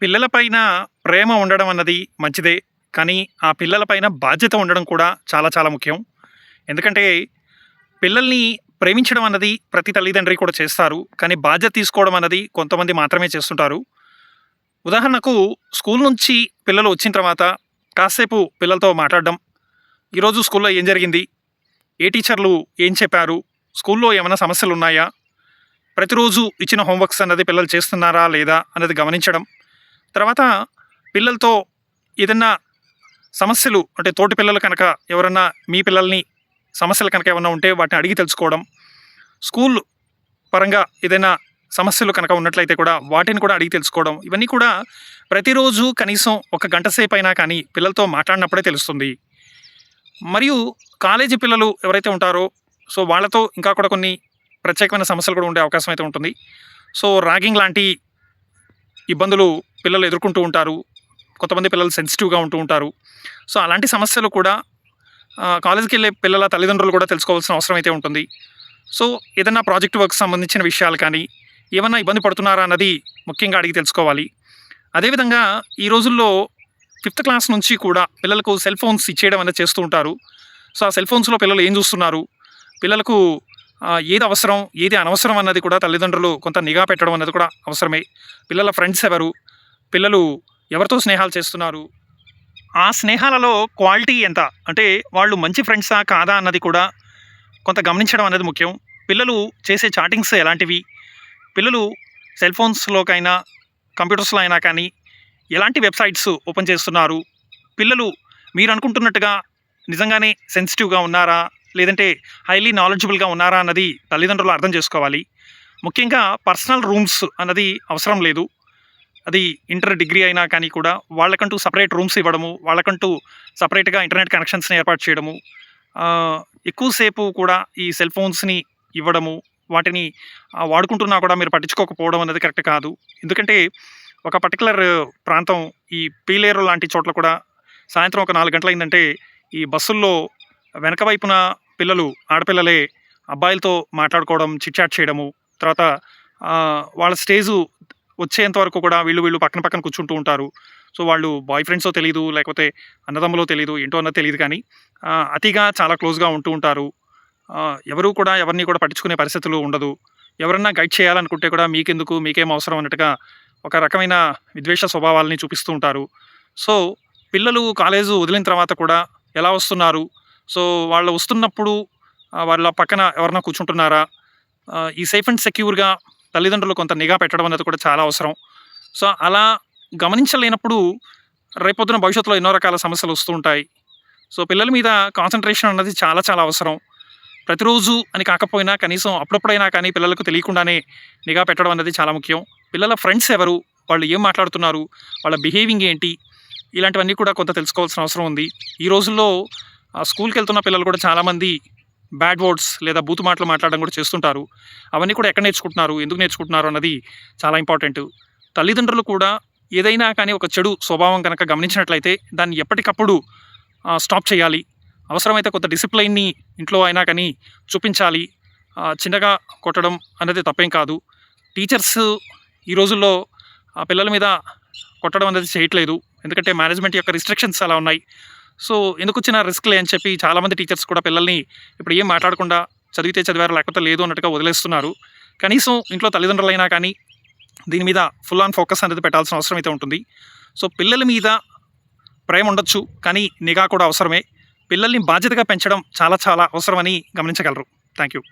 పిల్లలపైన ప్రేమ ఉండడం అన్నది మంచిదే. కానీ, ఆ పిల్లలపైన బాధ్యత ఉండడం కూడా చాలా చాలా ముఖ్యం. ఎందుకంటే, పిల్లల్ని ప్రేమించడం అన్నది ప్రతి తల్లిదండ్రి కూడా చేస్తారు. కానీ, బాధ్యత తీసుకోవడం అన్నది కొంతమంది మాత్రమే చేస్తుంటారు. ఉదాహరణకు స్కూల్ నుంచి పిల్లలు వచ్చిన తర్వాత కాసేపు పిల్లలతో మాట్లాడడం. ఈరోజు స్కూల్‌లో ఏం జరిగింది? ఏ టీచర్లు ఏం చెప్పారు? స్కూల్‌లో ఏమైనా సమస్యలున్నాయా? ప్రతిరోజు ఇచ్చిన హోంవర్క్స్ అన్నది పిల్లలు చేస్తున్నారా? లేదా? అన్నది గమనించడం. తర్వాత పిల్లలతో ఏదన్నా సమస్యలు అంటే తోటి పిల్లలు కనుక ఎవరన్నా మీ పిల్లల్ని సమస్యలు కనుక ఏమన్నా ఉంటే వాటిని అడిగి తెలుసుకోవడం. స్కూల్ పరంగా ఏదైనా సమస్యలు కనుక ఉన్నట్లయితే కూడా వాటిని కూడా అడిగి తెలుసుకోవడం. ఇవన్నీ కూడా ప్రతిరోజు కనీసం ఒక గంట సేపైనా కానీ పిల్లలతో మాట్లాడినప్పుడే తెలుస్తుంది. మరియు కాలేజీ పిల్లలు ఎవరైతే ఉంటారో వాళ్ళతో ఇంకా కూడా కొన్ని ప్రత్యేకమైన సమస్యలు కూడా ఉండే అవకాశం అయితే ఉంటుంది. ర్యాగింగ్ లాంటి ఇబ్బందులు పిల్లలు ఎదుర్కొంటూ ఉంటారు. కొంతమంది పిల్లలు సెన్సిటివ్‌గా ఉంటూ ఉంటారు. అలాంటి సమస్యలు కూడా కాలేజీకెళ్ళే పిల్లల తల్లిదండ్రులు కూడా తెలుసుకోవాల్సిన అవసరం అయితే ఉంటుంది. ఏదన్నా ప్రాజెక్ట్ వర్క్‌కి సంబంధించిన విషయాలు కానీ, ఏమన్నా ఇబ్బంది పడుతున్నారా అన్నది ముఖ్యంగా అడిగి తెలుసుకోవాలి. అదేవిధంగా ఈ రోజుల్లో 5థ్ క్లాస్ నుంచి కూడా పిల్లలకు సెల్ ఫోన్స్ ఇచ్చేయడం అనేది చేస్తూ ఉంటారు. ఆ సెల్ ఫోన్స్‌లో పిల్లలు ఏం చూస్తున్నారు? పిల్లలకు ఏది అవసరం, ఏది అనవసరం అన్నది కూడా తల్లిదండ్రులు కొంత నిఘా పెట్టడం అనేది కూడా అవసరమే. పిల్లల ఫ్రెండ్స్ ఎవరు? పిల్లలు ఎవరితో స్నేహాలు చేస్తున్నారు? ఆ స్నేహాలలో క్వాలిటీ ఎంత? అంటే వాళ్ళు మంచి ఫ్రెండ్సా? కాదా? అన్నది కూడా కొంత గమనించడం అనేది ముఖ్యం. పిల్లలు చేసే చాటింగ్స్ ఎలాంటివి? పిల్లలు సెల్ ఫోన్స్‌లోకైనా, కంప్యూటర్స్‌లో అయినా కానీ ఎలాంటి వెబ్‌సైట్స్ ఓపెన్ చేస్తున్నారు? పిల్లలు మీరనుకుంటున్నట్టుగా నిజంగానే సెన్సిటివ్‌గా ఉన్నారా? లేదంటే హైలీ నాలెడ్జబుల్‌గా ఉన్నారా? అన్నది తల్లిదండ్రులు అర్థం చేసుకోవాలి. ముఖ్యంగా పర్సనల్ రూమ్స్ అన్నది అవసరం లేదు. అది ఇంటర్, డిగ్రీ అయినా కానీ కూడా వాళ్ళకంటూ సెపరేట్ రూమ్స్ ఇవ్వడము, వాళ్ళకంటూ సెపరేట్‌గా ఇంటర్నెట్ కనెక్షన్స్‌ని ఏర్పాటు చేయడము, ఎక్కువ సేపు కూడా ఈ సెల్ ఫోన్స్‌ని ఇవ్వడము, వాటిని వాడుకుంటున్నా కూడా మీరు పట్టించుకోకపోవడం అనేది కరెక్ట్ కాదు. ఎందుకంటే ఒక పర్టిక్యులర్ ప్రాంతం ఈ పీలేరు లాంటి చోట్ల కూడా సాయంత్రం ఒక 4 గంటలయిందంటే ఈ బస్సుల్లో వెనక వైపున పిల్లలు, ఆడపిల్లలే అబ్బాయిలతో మాట్లాడుకోవడం, చిట్ చాట్ చేయడము, తర్వాత వాళ్ళ స్టేజు వచ్చేంత వరకు కూడా వీళ్ళు పక్కన పక్కన కూర్చుంటూ ఉంటారు. వాళ్ళు బాయ్ ఫ్రెండ్సో తెలీదు, లేకపోతే అన్నదమ్ములో తెలీదు, ఏంటో అన్నది తెలీదు కానీ అతిగా చాలా క్లోజ్‌గా ఉంటూ ఉంటారు. ఎవరు కూడా ఎవరిని కూడా పట్టించుకునే పరిస్థితులు ఉండదు. ఎవరన్నా గైడ్ చేయాలనుకుంటే కూడా మీకెందుకు, మీకేం అవసరం అన్నట్టుగా ఒక రకమైన విద్వేష స్వభావాలని చూపిస్తూ ఉంటారు. పిల్లలు కాలేజు వదిలిన తర్వాత కూడా ఎలా వస్తున్నారు? వాళ్ళు వస్తున్నప్పుడు వాళ్ళ పక్కన ఎవరైనా కూర్చుంటున్నారా? ఈ సేఫ్ అండ్ సెక్యూర్‌గా తల్లిదండ్రులు కొంత నిఘా పెట్టడం అనేది కూడా చాలా అవసరం. అలా గమనించలేనప్పుడు రేపొద్దున భవిష్యత్తులో ఎన్నో రకాల సమస్యలు వస్తూ ఉంటాయి. పిల్లల మీద కాన్సంట్రేషన్ అన్నది చాలా చాలా అవసరం. ప్రతిరోజు అని కాకపోయినా కనీసం అప్పుడప్పుడైనా కానీ పిల్లలకు తెలియకుండానే నిఘా పెట్టడం అనేది చాలా ముఖ్యం. పిల్లల ఫ్రెండ్స్ ఎవరు? వాళ్ళు ఏం మాట్లాడుతున్నారు? వాళ్ళ బిహేవింగ్ ఏంటి? ఇలాంటివన్నీ కూడా కొంత తెలుసుకోవాల్సిన అవసరం ఉంది. ఈ రోజుల్లో స్కూల్‌కెళ్తున్న పిల్లలు కూడా చాలామంది బ్యాడ్ వర్డ్స్ లేదా బూతు మాటలు మాట్లాడడం కూడా చేస్తుంటారు. అవన్నీ కూడా ఎక్కడ నేర్చుకుంటున్నారు? ఎందుకు నేర్చుకుంటున్నారు? అన్నది చాలా ఇంపార్టెంటు. తల్లిదండ్రులు కూడా ఏదైనా కానీ ఒక చెడు స్వభావం కనుక గమనించినట్లయితే దాన్ని ఎప్పటికప్పుడు స్టాప్ చేయాలి. అవసరమైతే కొంత డిసిప్లైన్‌ని ఇంట్లో అయినా కానీ చూపించాలి. చిన్నగా కొట్టడం అనేది తప్పేం కాదు. టీచర్స్ ఈ రోజుల్లో పిల్లల మీద కొట్టడం అనేది చేయట్లేదు. ఎందుకంటే మేనేజ్‌మెంట్ యొక్క రిస్ట్రిక్షన్స్ అలా ఉన్నాయి. ఎందుకొచ్చిన రిస్క్‌లే అని చెప్పి చాలామంది టీచర్స్ కూడా పిల్లల్ని ఇప్పుడు ఏం మాట్లాడకుండా చదివితే చదివారు, లేకపోతే లేదు అన్నట్టుగా వదిలేస్తున్నారు. కనీసం ఇంట్లో తల్లిదండ్రులైనా కానీ దీని మీద ఫుల్ ఆన్ ఫోకస్ అనేది పెట్టాల్సిన అవసరం అయితే ఉంటుంది. పిల్లల మీద ప్రేమ ఉండొచ్చు, కానీ నిఘా కూడా అవసరమే. పిల్లల్ని బాధ్యతగా పెంచడం చాలా చాలా అవసరమని గమనించగలరు. Thank you.